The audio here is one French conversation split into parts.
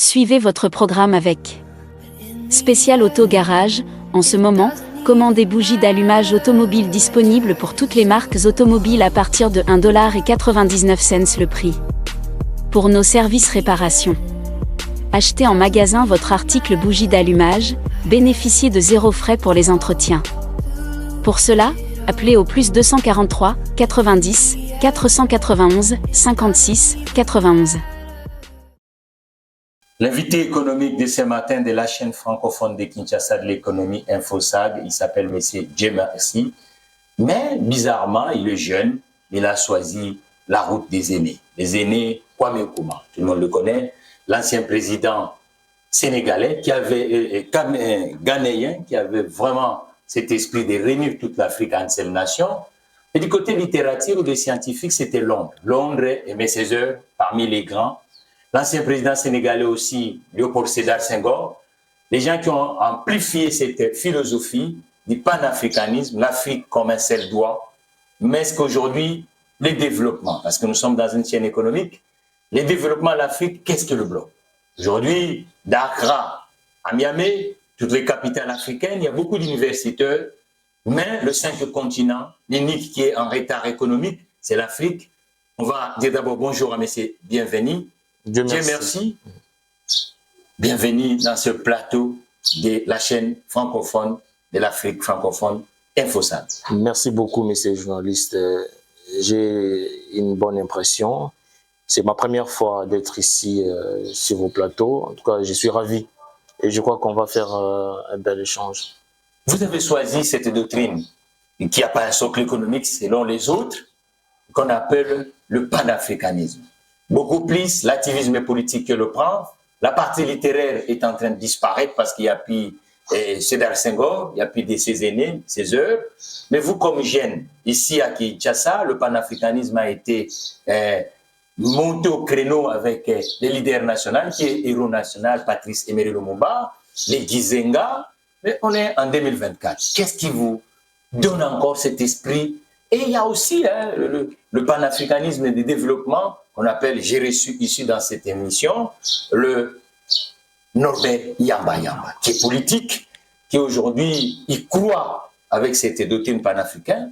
Suivez votre programme avec Spécial Auto Garage. En ce moment, commandez bougies d'allumage automobile disponibles pour toutes les marques automobiles à partir de 1,99$ le prix. Pour nos services réparation, achetez en magasin votre article bougie d'allumage, bénéficiez de 0 frais pour les entretiens. Pour cela, appelez au plus 243 90 491 56 91. L'invité économique de ce matin de la chaîne francophone de Kinshasa de l'économie InfoSag, il s'appelle M. Dieu merci. Mais bizarrement, il est jeune, il a choisi la route des aînés. Les aînés, Kwame Nkrumah, tout le monde le connaît, l'ancien président sénégalais, ghanéen, qui avait vraiment cet esprit de réunir toute l'Afrique en une seule nation. Et du côté littérature ou des scientifiques, c'était Londres. Londres aimait ses heures parmi les grands. L'ancien président sénégalais aussi, Léopold Sédar Senghor, les gens qui ont amplifié cette philosophie du panafricanisme, l'Afrique comme un seul doigt, mais est-ce qu'aujourd'hui, les développements, parce que nous sommes dans une chaîne économique, les développements de l'Afrique, qu'est-ce que le bloc? Aujourd'hui, d'Accra à Niamey, toutes les capitales africaines, il y a beaucoup d'universitaires, mais le 5 continent, l'unique qui est en retard économique, c'est l'Afrique. On va dire d'abord bonjour à M. Bienvenu. Dieu merci. Bienvenue dans ce plateau de la chaîne francophone de l'Afrique francophone, InfoSag. Merci beaucoup, monsieur le journaliste. J'ai une bonne impression. C'est ma première fois d'être ici sur vos plateaux. En tout cas, je suis ravi. Et je crois qu'on va faire un bel échange. Vous avez choisi cette doctrine qui n'a pas un socle économique selon les autres, qu'on appelle le panafricanisme. Beaucoup plus l'activisme politique que le prend. La partie littéraire est en train de disparaître parce qu'il n'y a plus Sédar Senghor, il n'y a plus de ses aînés, ses heures. Mais vous, comme jeune, ici à Kinshasa, le panafricanisme a été monté au créneau avec les leaders nationaux, qui est héros national, Patrice Emery Lumumba, les Gizenga. Mais on est en 2024. Qu'est-ce qui vous donne encore cet esprit? Et il y a aussi le panafricanisme de développement qu'on appelle, j'ai reçu ici dans cette émission, le Norbert Yamba Yamba, qui est politique, qui aujourd'hui, il croit avec cette doctrine panafricaine.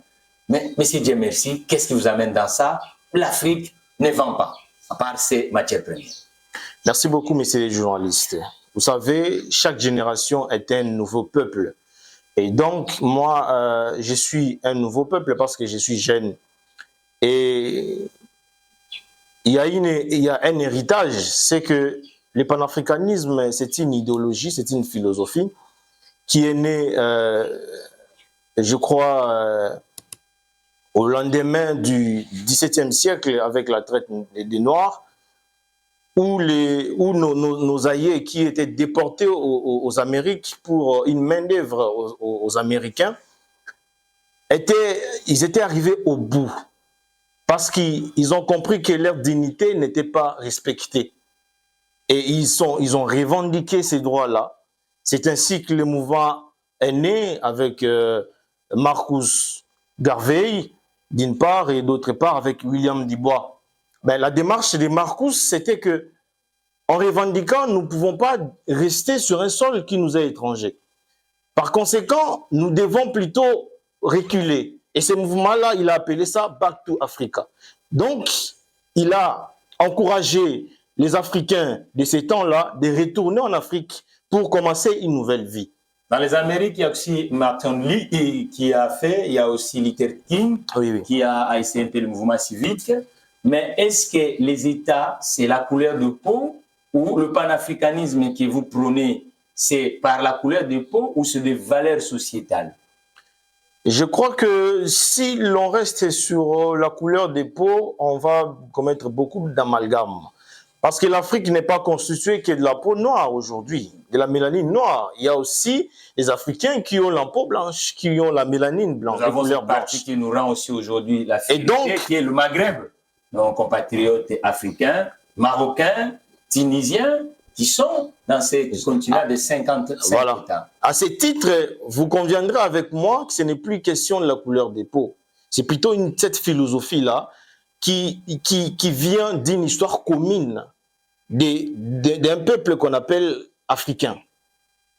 Mais, monsieur Dieu merci, qu'est-ce qui vous amène dans ça? L'Afrique ne vend pas, à part ses matières premières. Merci beaucoup, monsieur le journaliste. Vous savez, chaque génération est un nouveau peuple. Et donc, moi, je suis un nouveau peuple parce que je suis jeune. Et il y a un héritage, c'est que le panafricanisme, c'est une idéologie, c'est une philosophie qui est née, je crois, au lendemain du XVIIe siècle avec la traite des Noirs, où nos aïeux qui étaient déportés aux Amériques pour une main-d'œuvre aux Américains, ils étaient arrivés au bout. Parce qu'ils ont compris que leur dignité n'était pas respectée. Et ils ont revendiqué ces droits-là. C'est ainsi que le mouvement est né avec Marcus Garvey, d'une part, et d'autre part avec William Dubois. Ben, la démarche de Marcus, c'était que, en revendiquant, nous ne pouvons pas rester sur un sol qui nous est étranger. Par conséquent, nous devons plutôt reculer. Et ce mouvement-là, il a appelé ça « Back to Africa ». Donc, il a encouragé les Africains de ces temps-là de retourner en Afrique pour commencer une nouvelle vie. Dans les Amériques, il y a aussi Martin Lee qui a fait, il y a aussi Luther King qui a essayé un peu le mouvement civique. Mais est-ce que les États, c'est la couleur de peau ou le panafricanisme que vous prônez, c'est par la couleur de peau ou c'est des valeurs sociétales? Je crois que si l'on reste sur la couleur des peaux, on va commettre beaucoup d'amalgames. Parce que l'Afrique n'est pas constituée que de la peau noire aujourd'hui, de la mélanine noire. Il y a aussi les Africains qui ont la peau blanche, qui ont la mélanine blanche. Nous avons une partie qui nous rend aussi aujourd'hui la fierté, qui est le Maghreb. Nos compatriotes africains, marocains, tunisiens, qui sont dans ces continents de 55 États. À ce titre, vous conviendrez avec moi que ce n'est plus question de la couleur des peaux. C'est plutôt cette philosophie-là qui vient d'une histoire commune d'un peuple qu'on appelle africain.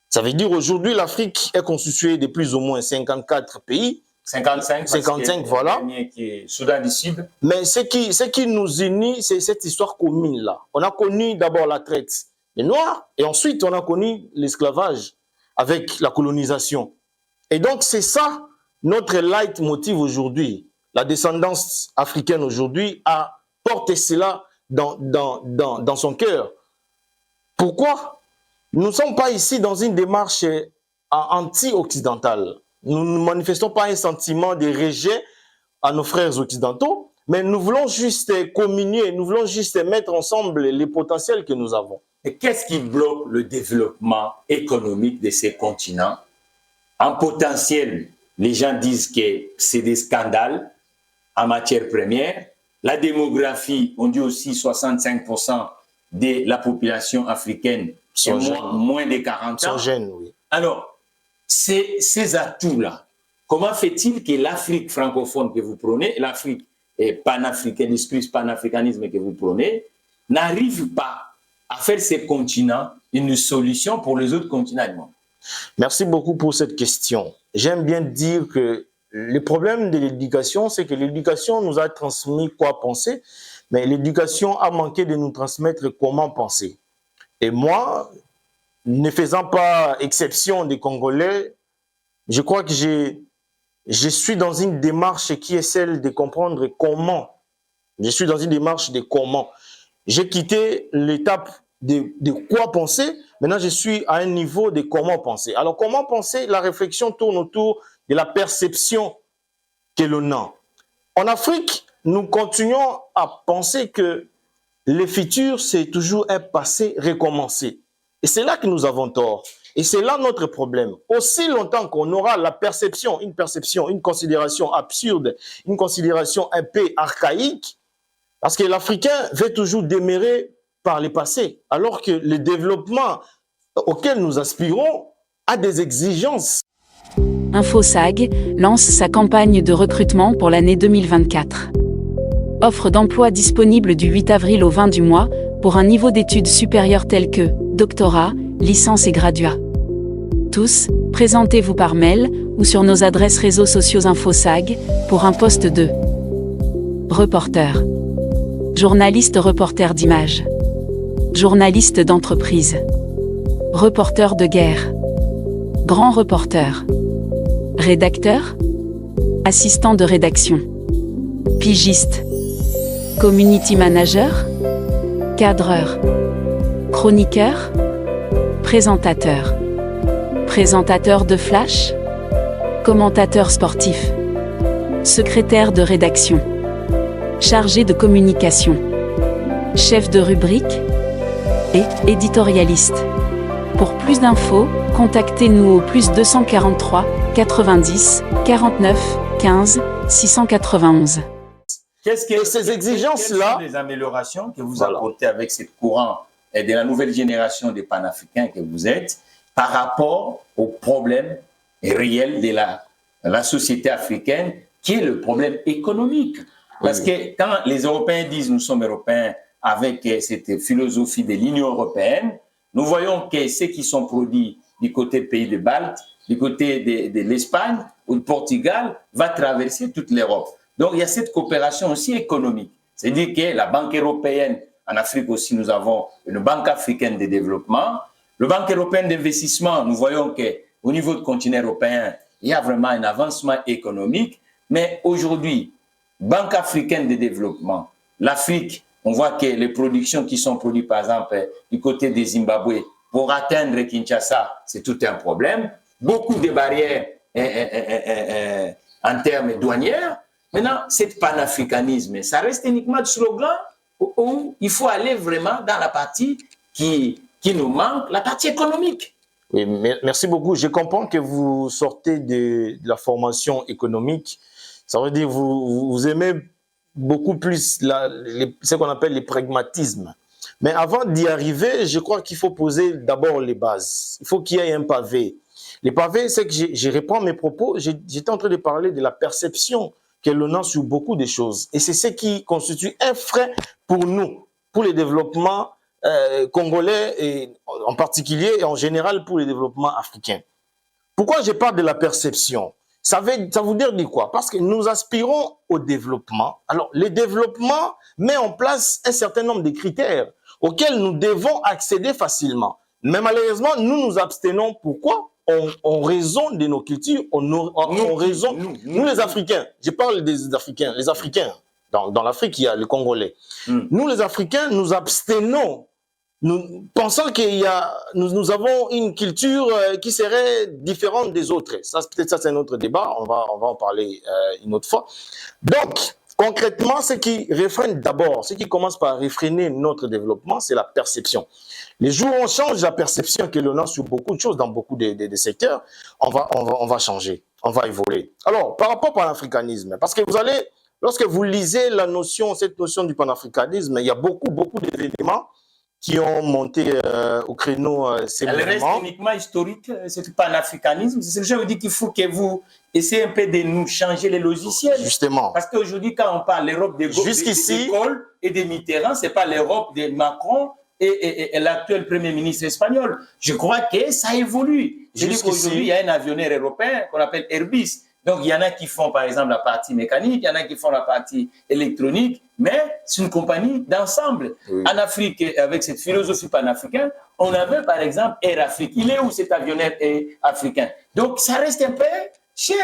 Ça veut dire aujourd'hui, l'Afrique est constituée de plus ou moins 54 pays. 55, voilà. Qui est Soudan du Sud. Mais ce qui nous unit, c'est cette histoire commune-là. On a connu d'abord la traite des Noirs et ensuite on a connu l'esclavage avec la colonisation. Et donc c'est ça notre leitmotiv aujourd'hui. La descendance africaine aujourd'hui a porté cela dans son cœur. Pourquoi? Nous ne sommes pas ici dans une démarche anti-occidentale. Nous ne manifestons pas un sentiment de rejet à nos frères occidentaux, mais nous voulons juste communier, nous voulons juste mettre ensemble les potentiels que nous avons. Et qu'est-ce qui bloque le développement économique de ces continents? En potentiel, les gens disent que c'est des scandales en matière première. La démographie, on dit aussi 65% de la population africaine est moins de 40 ans. Sont jeunes, oui. Alors, ces atouts-là, comment fait-il que l'Afrique francophone que vous prenez, l'Afrique panafricaine, l'esprit panafricanisme que vous prenez, n'arrive pas à faire ces continents une solution pour les autres continents du monde? Merci beaucoup pour cette question. J'aime bien dire que le problème de l'éducation, c'est que l'éducation nous a transmis quoi penser, mais l'éducation a manqué de nous transmettre comment penser. Et moi, ne faisant pas exception des Congolais, je crois que je suis dans une démarche qui est celle de comprendre comment. Je suis dans une démarche de comment. J'ai quitté l'étape de quoi penser. Maintenant, je suis à un niveau de comment penser. Alors, comment penser? La réflexion tourne autour de la perception que l'on a. En Afrique, nous continuons à penser que le futur, c'est toujours un passé recommencé. Et c'est là que nous avons tort. Et c'est là notre problème. Aussi longtemps qu'on aura la perception, une considération absurde, une considération un peu archaïque, parce que l'Africain veut toujours demeurer par le passé, alors que le développement auquel nous aspirons a des exigences. InfoSag lance sa campagne de recrutement pour l'année 2024. Offre d'emploi disponible du 8 avril au 20 du mois pour un niveau d'études supérieur tel que doctorat, licence et graduat. Tous, présentez-vous par mail ou sur nos adresses réseaux sociaux InfoSag pour un poste de reporter, journaliste reporter d'images, journaliste d'entreprise, reporter de guerre, grand reporter, rédacteur, assistant de rédaction, pigiste, community manager, cadreur, chroniqueur, présentateur, présentateur de flash, commentateur sportif, secrétaire de rédaction, chargé de communication, chef de rubrique et éditorialiste. Pour plus d'infos, contactez-nous au +243 90 49 15 691. Qu'est-ce que ces exigences-là, quelles sont les améliorations que vous apportez avec ce courant et de la nouvelle génération des panafricains que vous êtes par rapport aux problèmes réels de la société africaine, qui est le problème économique? Parce que quand les Européens disent nous sommes Européens avec cette philosophie de l'Union européenne, nous voyons que ceux qui sont produits du côté des pays de Baltes, du côté de l'Espagne ou du Portugal, va traverser toute l'Europe. Donc, il y a cette coopération aussi économique. C'est-à-dire que la Banque européenne, en Afrique aussi, nous avons une Banque africaine de développement. Le Banque européenne d'investissement, nous voyons qu'au niveau du continent européen, il y a vraiment un avancement économique. Mais aujourd'hui, Banque africaine de développement, l'Afrique, on voit que les productions qui sont produites, par exemple, du côté des Zimbabwe, pour atteindre Kinshasa, c'est tout un problème. Beaucoup de barrières en termes douanières. Maintenant, cet panafricanisme, ça reste uniquement du slogan où il faut aller vraiment dans la partie qui nous manque, la partie économique. Oui, merci beaucoup. Je comprends que vous sortez de la formation économique. Ça veut dire que vous aimez beaucoup plus ce qu'on appelle le pragmatisme. Mais avant d'y arriver, je crois qu'il faut poser d'abord les bases. Il faut qu'il y ait un pavé. Les pavés, c'est que je reprends mes propos. J'étais en train de parler de la perception que l'on a sur beaucoup de choses. Et c'est ce qui constitue un frein pour nous, pour le développement congolais, et en particulier et en général pour le développement africain. Pourquoi je parle de la perception? Ça veut dire quoi? Parce que nous aspirons au développement. Alors, le développement met en place un certain nombre de critères auxquels nous devons accéder facilement. Mais malheureusement, nous nous abstenons. Pourquoi? En raison de nos cultures, nous les Africains, je parle des Africains, les Africains, dans l'Afrique, il y a les Congolais. Nous les Africains, nous abstenons. Nous pensons nous avons une culture qui serait différente des autres. Ça, peut-être ça, c'est un autre débat. On va en parler une autre fois. Donc, concrètement, ce qui réfrène d'abord, ce qui commence par réfréner notre développement, c'est la perception. Les jours où on change la perception que l'on a sur beaucoup de choses, dans beaucoup de secteurs, on va changer, on va évoluer. Alors, par rapport au panafricanisme, parce que lorsque vous lisez cette notion du panafricanisme, il y a beaucoup d'événements qui ont monté au créneau ces mouvements. Elle reste uniquement historique, c'est panafricanisme. C'est ce que je veux dire qu'il faut que vous essayez un peu de nous changer les logiciels. Justement. Parce qu'aujourd'hui, quand on parle de l'Europe de Gaulle et de Mitterrand, ce n'est pas l'Europe de Macron et l'actuel Premier ministre espagnol. Je crois que ça évolue. Je dis qu'aujourd'hui, il y a un avionneur européen qu'on appelle Airbus. Donc, il y en a qui font, par exemple, la partie mécanique, il y en a qui font la partie électronique, mais c'est une compagnie d'ensemble. Oui. En Afrique, avec cette philosophie panafricaine, on avait, par exemple, Air Afrique. Il est où cet avionneur africain? Donc, ça reste un peu chez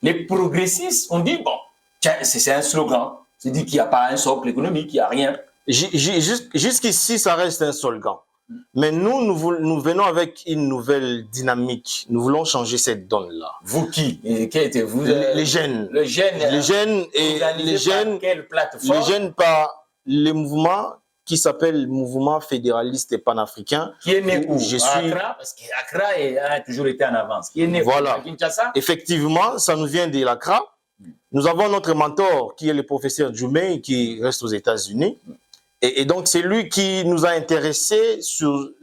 les progressistes. On dit, bon, tiens, c'est un slogan. C'est dit qu'il n'y a pas un socle économique, il n'y a rien. Jusqu'ici, ça reste un slogan. Mais nous venons avec une nouvelle dynamique. Nous voulons changer cette donne-là. Vous qui êtes-vous? Les jeunes. Les jeunes quelle plateforme? Les jeunes par les mouvements qui s'appelle Mouvement fédéraliste et panafricain. Qui est né où? Accra, parce qu'Accra a toujours été en avance. Qui est né voilà. À Kinshasa? Effectivement, ça nous vient de l'Accra. Nous avons notre mentor qui est le professeur Djoumé qui reste aux États-Unis. Et donc, c'est lui qui nous a intéressés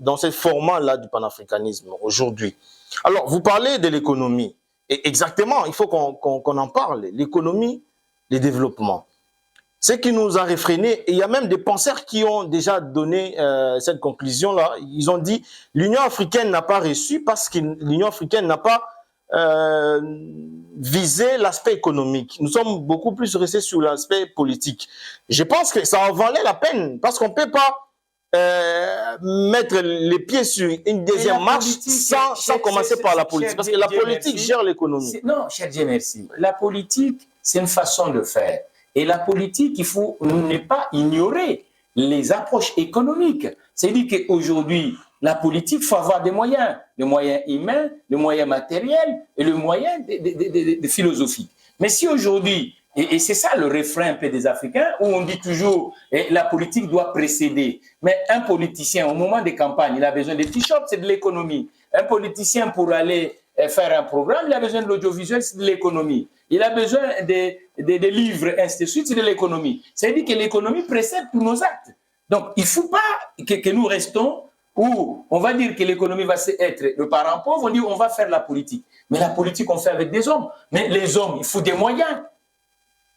dans ce format-là du panafricanisme aujourd'hui. Alors, vous parlez de l'économie. Et exactement, il faut qu'on en parle. L'économie, le développement. Ce qui nous a réfréné, et il y a même des penseurs qui ont déjà donné cette conclusion-là. Ils ont dit l'Union africaine n'a pas reçu parce que l'Union africaine n'a pas viser l'aspect économique. Nous sommes beaucoup plus restés sur l'aspect politique. Je pense que ça en valait la peine parce qu'on ne peut pas mettre les pieds sur une deuxième marche sans commencer par la politique. Parce que la politique gère l'économie. Non, cher Dieu merci. La politique, c'est une façon de faire. Et la politique, il faut ne pas ignorer les approches économiques. C'est-à-dire qu'aujourd'hui, la politique, il faut avoir des moyens humains, des moyens matériels et le moyen de philosophie. Mais si aujourd'hui, et c'est ça le refrain un peu des Africains, où on dit toujours la politique doit précéder. Mais un politicien, au moment des campagnes, il a besoin de t-shirts, c'est de l'économie. Un politicien, pour aller faire un programme, il a besoin de l'audiovisuel, c'est de l'économie. Il a besoin de livres, ainsi de suite, c'est de l'économie. C'est-à-dire que l'économie précède tous nos actes. Donc, il ne faut pas que nous restons où on va dire que l'économie va être le parent pauvre, on dit on va faire la politique. Mais la politique, on fait avec des hommes. Mais les hommes, il faut des moyens.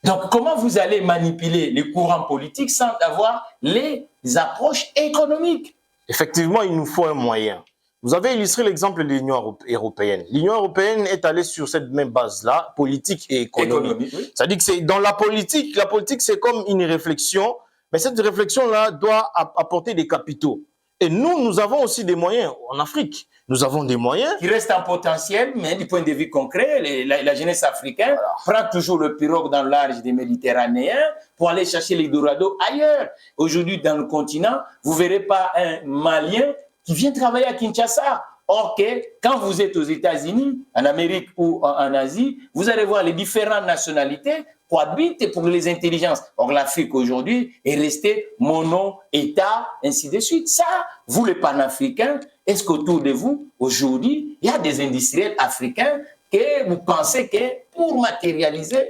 Donc, comment vous allez manipuler les courants politiques sans avoir les approches économiques? Effectivement, il nous faut un moyen. Vous avez illustré l'exemple de l'Union européenne. L'Union européenne est allée sur cette même base-là, politique et économie. Oui. C'est-à-dire que c'est dans la politique c'est comme une réflexion, mais cette réflexion-là doit apporter des capitaux. Et nous avons aussi des moyens en Afrique. Nous avons des moyens. Qui restent en potentiel, mais du point de vue concret, la jeunesse africaine prend toujours le pirogue dans l'arche des Méditerranéens pour aller chercher les Dorado ailleurs. Aujourd'hui, dans le continent, vous ne verrez pas un Malien qui vient travailler à Kinshasa. Or que quand vous êtes aux États-Unis, en Amérique ou en Asie, vous allez voir les différentes nationalités cohabitent pour les intelligences. Or, l'Afrique aujourd'hui est restée mono-État, ainsi de suite. Ça, vous les panafricains, est-ce qu'autour de vous, aujourd'hui, il y a des industriels africains que vous pensez que pour matérialiser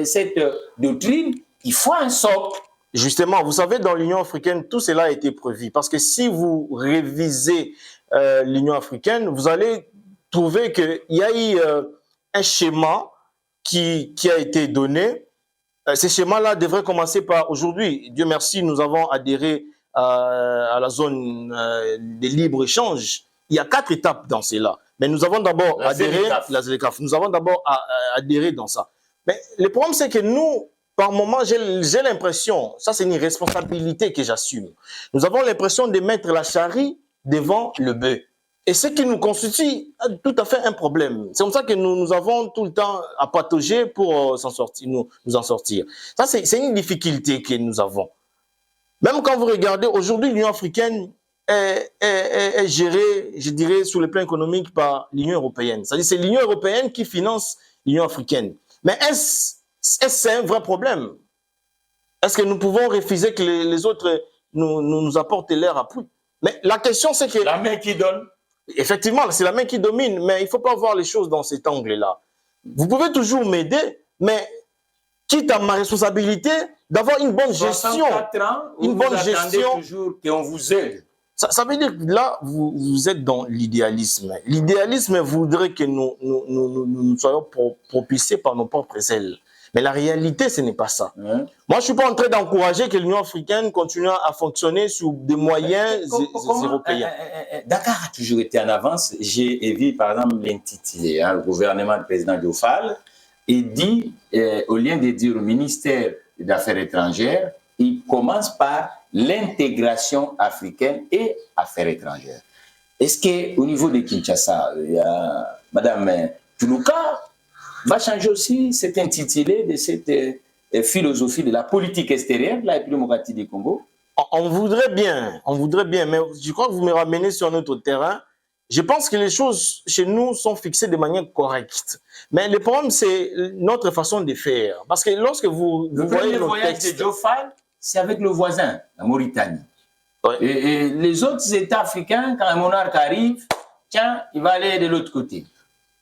cette doctrine, il faut un socle? Justement, vous savez, dans l'Union africaine, tout cela a été prévu. Parce que si vous révisez l'Union africaine, vous allez trouver qu'il y a eu un schéma qui a été donné. Ce schéma-là devrait commencer par aujourd'hui. Dieu merci, nous avons adhéré à la zone de libre-échange, il y a 4 étapes dans cela. Mais nous avons d'abord adhéré, la ZLECAf, nous avons d'abord adhéré dans ça. Mais le problème, c'est que nous, par moment, j'ai l'impression, ça c'est une responsabilité que j'assume, nous avons l'impression de mettre la charrue devant le bœuf. Et ce qui nous constitue tout à fait un problème. C'est comme ça que nous avons tout le temps à patauger pour s'en sortir, nous en sortir. Ça, c'est une difficulté que nous avons. Même quand vous regardez, aujourd'hui, l'Union africaine est gérée, je dirais, sur le plan économique par l'Union européenne. C'est-à-dire c'est l'Union européenne qui finance l'Union africaine. Mais est-ce un vrai problème? Est-ce que nous pouvons refuser que les autres nous apportent leur appui? Mais la question, c'est que... La main qui donne. Effectivement, c'est la main qui domine, mais il ne faut pas voir les choses dans cet angle-là. Vous pouvez toujours m'aider, mais quitte à ma responsabilité d'avoir une bonne gestion. 64 ans, une bonne gestion. Toujours qu'on vous aide. Ça veut dire que là, vous êtes dans l'idéalisme. L'idéalisme voudrait que nous soyons propulsés par nos propres ailes. Mais la réalité, ce n'est pas ça. Moi, je ne suis pas en train d'encourager que l'Union africaine continue à fonctionner sur des moyens européens. Dakar a toujours été en avance. J'ai vu, par exemple, l'intitulé, le gouvernement du président Diofal, il dit, au lieu de dire au ministère des Affaires étrangères, il commence par l'intégration africaine et affaires étrangères. Est-ce qu'au niveau de Kinshasa, il y a Mme Toulouka va changer aussi cet intitulé de cette philosophie de la politique extérieure de la République démocratique du Congo? On voudrait bien, mais je crois que vous me ramenez sur notre terrain. Je pense que les choses chez nous sont fixées de manière correcte. Mais le problème, c'est notre façon de faire. Parce que lorsque vous voyez le voyage de Diofal, c'est avec le voisin, la Mauritanie. Ouais. Et les autres États africains, quand un monarque arrive, tiens, il va aller de l'autre côté.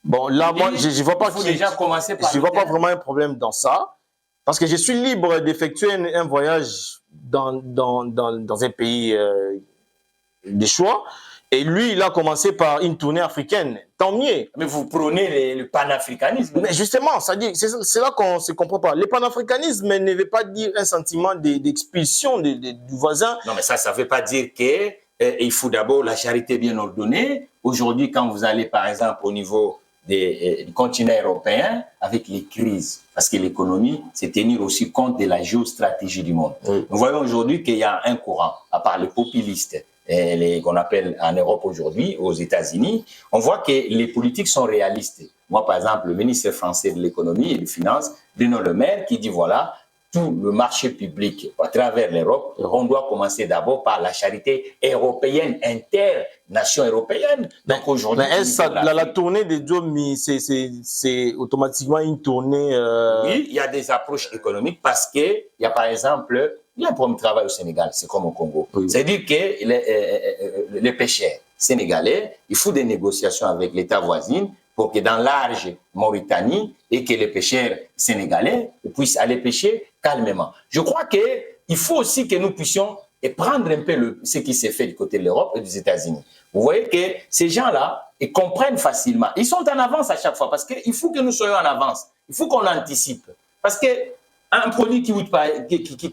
Bon, là, moi, je ne vois pas vraiment un problème dans ça, parce que je suis libre d'effectuer un voyage dans un pays de choix, et lui, il a commencé par une tournée africaine. Tant mieux. Mais vous prônez le panafricanisme. Mais justement, c'est là qu'on ne se comprend pas. Le panafricanisme ne veut pas dire un sentiment d'expulsion du voisin. Non, mais ça ne veut pas dire qu'il faut d'abord la charité bien ordonnée. Aujourd'hui, quand vous allez, par exemple, au niveau du continent européen, avec les crises, parce que l'économie, c'est tenir aussi compte de la géostratégie du monde. Oui. Nous voyons aujourd'hui qu'il y a un courant, à part les populistes, qu'on appelle en Europe aujourd'hui, aux États-Unis, on voit que les politiques sont réalistes. Moi, par exemple, le ministre français de l'économie et des finances, Bruno Le Maire, qui dit voilà, tout le marché public à travers l'Europe, on doit commencer d'abord par la charité européenne, nation européenne. Donc aujourd'hui, la tournée de Diomi, c'est automatiquement une tournée. Oui, il y a des approches économiques parce que il y a par exemple, il y a un problème de travail au Sénégal, c'est comme au Congo. Oui. C'est-à-dire que les pêcheurs sénégalais, il faut des négociations avec l'État voisin pour que dans large Mauritanie et que les pêcheurs sénégalais puissent aller pêcher calmement. Je crois qu'il faut aussi que nous puissions prendre un peu ce qui s'est fait du côté de l'Europe et des États-Unis. Vous voyez que ces gens-là, ils comprennent facilement. Ils sont en avance à chaque fois parce qu'il faut que nous soyons en avance. Il faut qu'on anticipe. Parce qu'un produit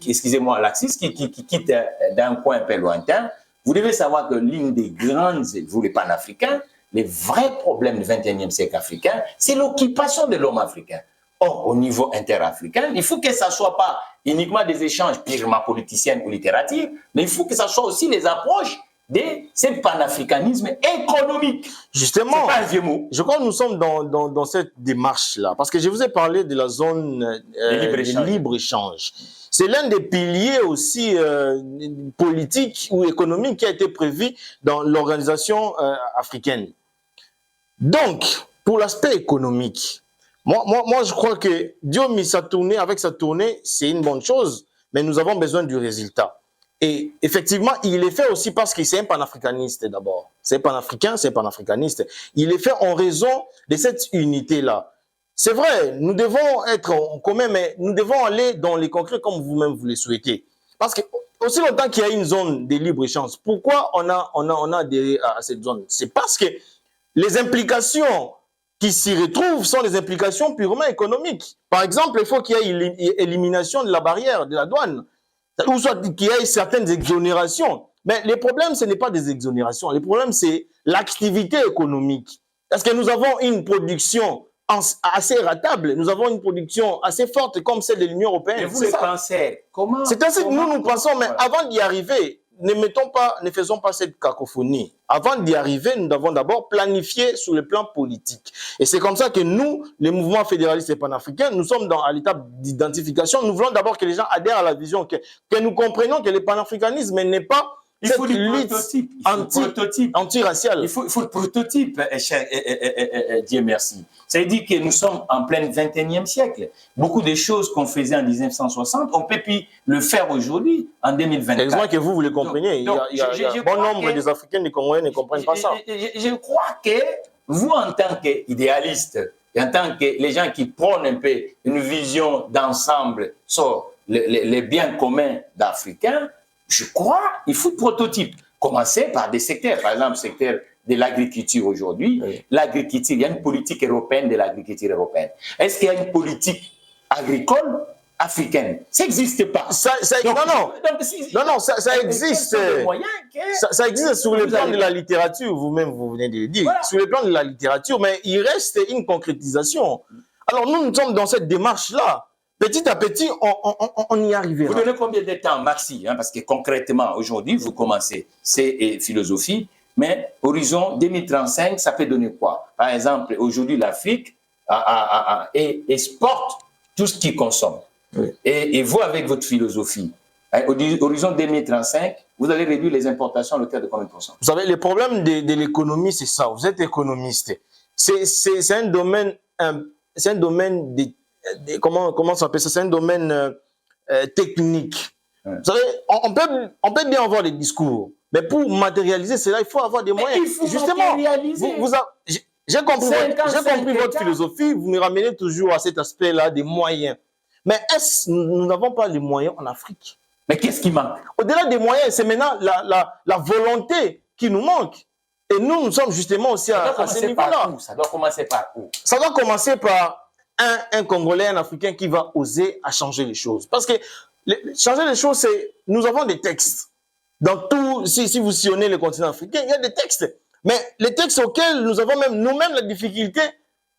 excusez-moi, l'axis, qui quitte d'un coin un peu lointain, vous devez savoir que l'une des grandes, vous les panafricains, les vrais problèmes du 21e siècle africain, c'est l'occupation de l'homme africain. Or, au niveau interafricain, il faut que ça ne soit pas uniquement des échanges purement politiciens ou littératifs, mais il faut que ça soit aussi les approches de ce panafricanisme économique. Justement, c'est pas un vieux mot. Je crois que nous sommes dans cette démarche-là, parce que je vous ai parlé de la zone de libre-échange. C'est l'un des piliers aussi politiques ou économiques qui a été prévu dans l'organisation africaine. Donc, pour l'aspect économique, moi, je crois que Diomi, avec sa tournée, c'est une bonne chose, mais nous avons besoin du résultat. Et effectivement, il est fait aussi parce que c'est un panafricaniste d'abord. C'est panafricain, c'est panafricaniste. Il est fait en raison de cette unité-là. C'est vrai, nous devons être en commun, mais nous devons aller dans les concrets comme vous-même vous le souhaitez. Parce que aussi longtemps qu'il y a une zone de libre-échange, pourquoi on a adhéré à cette zone? C'est parce que les implications qui s'y retrouvent sont des implications purement économiques. Par exemple, il faut qu'il y ait élimination de la barrière, de la douane. ou soit qu'il y ait certaines exonérations. Mais le problème, ce n'est pas des exonérations. Le problème, c'est l'activité économique. Parce que nous avons une production assez ratable, nous avons une production assez forte comme celle de l'Union européenne. Et vous les pensez, comment? C'est ainsi que nous pensons, mais avant d'y arriver, ne faisons pas cette cacophonie. Avant d'y arriver, nous devons d'abord planifier sur le plan politique. Et c'est comme ça que nous, les mouvements fédéralistes et panafricains, nous sommes à l'étape d'identification. Nous voulons d'abord que les gens adhèrent à la vision, que nous comprenions que le panafricanisme n'est pas il faut du prototype. Anti-racial. Il faut le prototype, cher Dieu merci. Ça veut dire que nous sommes en plein 21e siècle. Beaucoup de choses qu'on faisait en 1960, on peut plus le faire aujourd'hui, en 2024. Exactement que vous le compreniez. Il y a bon nombre des Africains, des Congolais ne comprennent pas ça. Je crois que vous, en tant qu'idéaliste, et en tant que les gens qui prônent un peu une vision d'ensemble sur les biens communs d'Africains, je crois qu'il faut le prototype. Commencer par des secteurs, par exemple, le secteur de l'agriculture aujourd'hui. Oui. L'agriculture, il y a une politique européenne de l'agriculture européenne. Est-ce qu'il y a une politique agricole africaine? Ça n'existe pas. Ça existe. Ça existe sur le plan de la littérature, vous-même, vous venez de le dire. Voilà. Sur le plan de la littérature, mais il reste une concrétisation. Alors, nous sommes dans cette démarche-là. Petit à petit, on y arrivera. Vous donnez combien de temps, Maxi, parce que concrètement, aujourd'hui, vous commencez, c'est philosophie, mais horizon 2035, ça peut donner quoi? Par exemple, aujourd'hui, l'Afrique exporte tout ce qu'il consomme. Oui. Et vous, avec votre philosophie, horizon 2035, vous allez réduire les importations à l'auteur de combien de pourcents? Vous savez, le problème de l'économie, c'est ça. Vous êtes économiste. C'est un domaine comment ça s'appelle ça? C'est un domaine technique. Ouais. Vous savez, on peut bien avoir des discours, mais pour matérialiser cela, il faut avoir des moyens. Il faut matérialiser. J'ai compris votre philosophie, vous me ramenez toujours à cet aspect-là des moyens. Mais est-ce que nous n'avons pas les moyens en Afrique? Mais qu'est-ce qui manque? Au-delà des moyens, c'est maintenant la volonté qui nous manque. Et nous sommes justement aussi à ce niveau-là. Ça doit commencer par où? Ça doit commencer par un Congolais, un Africain qui va oser à changer les choses. Parce que changer les choses, c'est... Nous avons des textes. Dans tout... Si vous sillonnez le continent africain, il y a des textes. Mais les textes auxquels nous avons même nous-mêmes la difficulté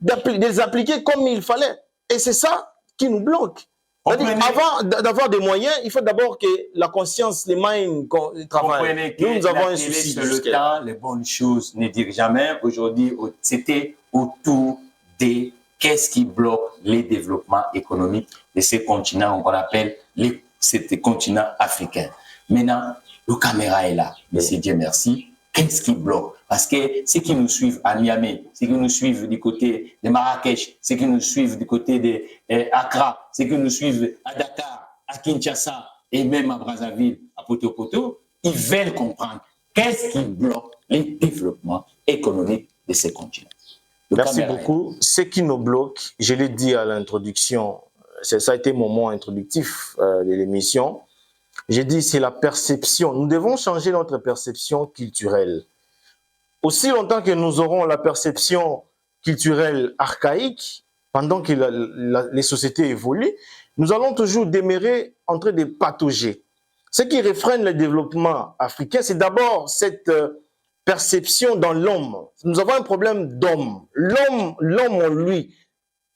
de les appliquer comme il fallait. Et c'est ça qui nous bloque. Avant d'avoir des moyens, il faut d'abord que la conscience, les minds travaillent. Nous avons un souci. Sur le temps, les bonnes choses ne dirent jamais. Aujourd'hui, c'était autour des... Qu'est-ce qui bloque les développements économiques de ces continents qu'on appelle ces continents africains? Maintenant, le caméra est là. Monsieur Dieu merci. Qu'est-ce qui bloque? Parce que ceux qui nous suivent à Niamey, ceux qui nous suivent du côté de Marrakech, ceux qui nous suivent du côté de Accra, ceux qui nous suivent à Dakar, à Kinshasa et même à Brazzaville, à Poto-Poto, ils veulent comprendre qu'est-ce qui bloque les développements économiques de ces continents. Merci beaucoup. Ce qui nous bloque, je l'ai dit à l'introduction, ça a été mon mot introductif de l'émission, j'ai dit c'est la perception. Nous devons changer notre perception culturelle. Aussi longtemps que nous aurons la perception culturelle archaïque, pendant que les sociétés évoluent, nous allons toujours demeurer en train de patauger. Ce qui réfrène le développement africain, c'est d'abord cette... perception dans l'homme. Nous avons un problème d'homme. L'homme en lui,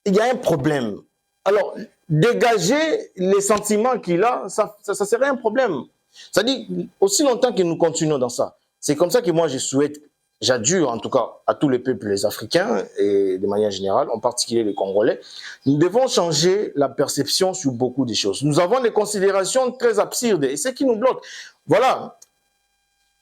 il y a un problème. Alors, dégager les sentiments qu'il a, ça serait un problème. C'est-à-dire, aussi longtemps que nous continuons dans ça, c'est comme ça que moi je souhaite, j'adjure en tout cas à tous les peuples africains et de manière générale, en particulier les Congolais, nous devons changer la perception sur beaucoup de choses. Nous avons des considérations très absurdes et c'est ce qui nous bloque. Voilà.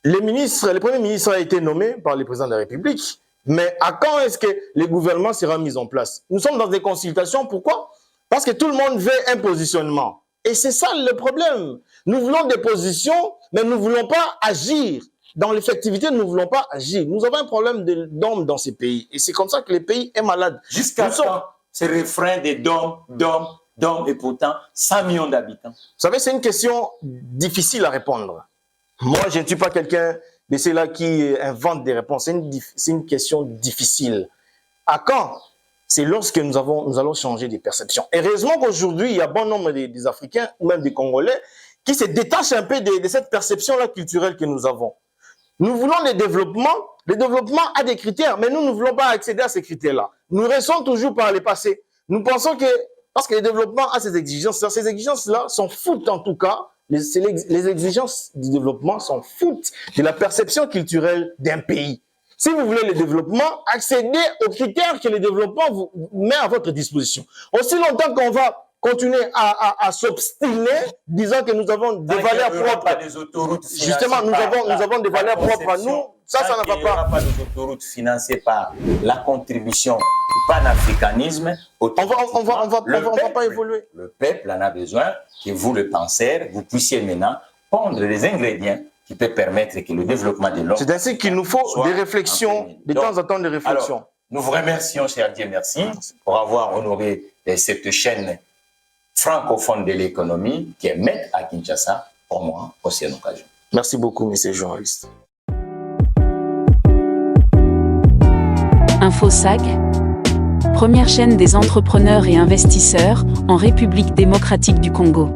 Le Premier ministre a été nommé par le président de la République, mais à quand est-ce que le gouvernement sera mis en place? Nous sommes dans des consultations, pourquoi? Parce que tout le monde veut un positionnement. Et c'est ça le problème. Nous voulons des positions, mais nous ne voulons pas agir. Dans l'effectivité, nous ne voulons pas agir. Nous avons un problème d'hommes dans ces pays. Et c'est comme ça que le pays est malade. Jusqu'à quand ce refrain des d'hommes, et pourtant 100 millions d'habitants? Vous savez, c'est une question difficile à répondre. Moi, je ne suis pas quelqu'un de ceux-là qui invente des réponses. C'est une question difficile. À quand? C'est lorsque nous allons changer des perceptions. Et heureusement qu'aujourd'hui, il y a bon nombre des Africains ou même des Congolais qui se détache un peu de cette perception-là culturelle que nous avons. Nous voulons le développement a des critères, mais nous ne voulons pas accéder à ces critères-là. Nous restons toujours par le passé. Nous pensons que, parce que le développement a ces exigences-là s'en foutent en tout cas, les exigences du développement s'en foutent de la perception culturelle d'un pays. Si vous voulez le développement, accédez aux critères que le développement vous met à votre disposition. Aussi longtemps qu'on va continuer à s'obstiner, disant que nous avons des valeurs propres. Justement, nous avons des valeurs propres à nous. Ça ne va pas. Il n'y aura pas des autoroutes financées par la contribution du panafricanisme. On va pas évoluer. Le peuple en a besoin que vous, le penseur, vous puissiez maintenant pondre les ingrédients qui peuvent permettre que le développement de l'homme. C'est ainsi qu'il nous faut des réflexions, de temps en temps des réflexions. Alors, nous vous remercions, cher Dieu, merci pour avoir honoré cette chaîne francophone de l'économie qui est maître à Kinshasa. Pour moi, aussi une occasion. Merci beaucoup, messieurs les journalistes. InfoSag, première chaîne des entrepreneurs et investisseurs en République démocratique du Congo.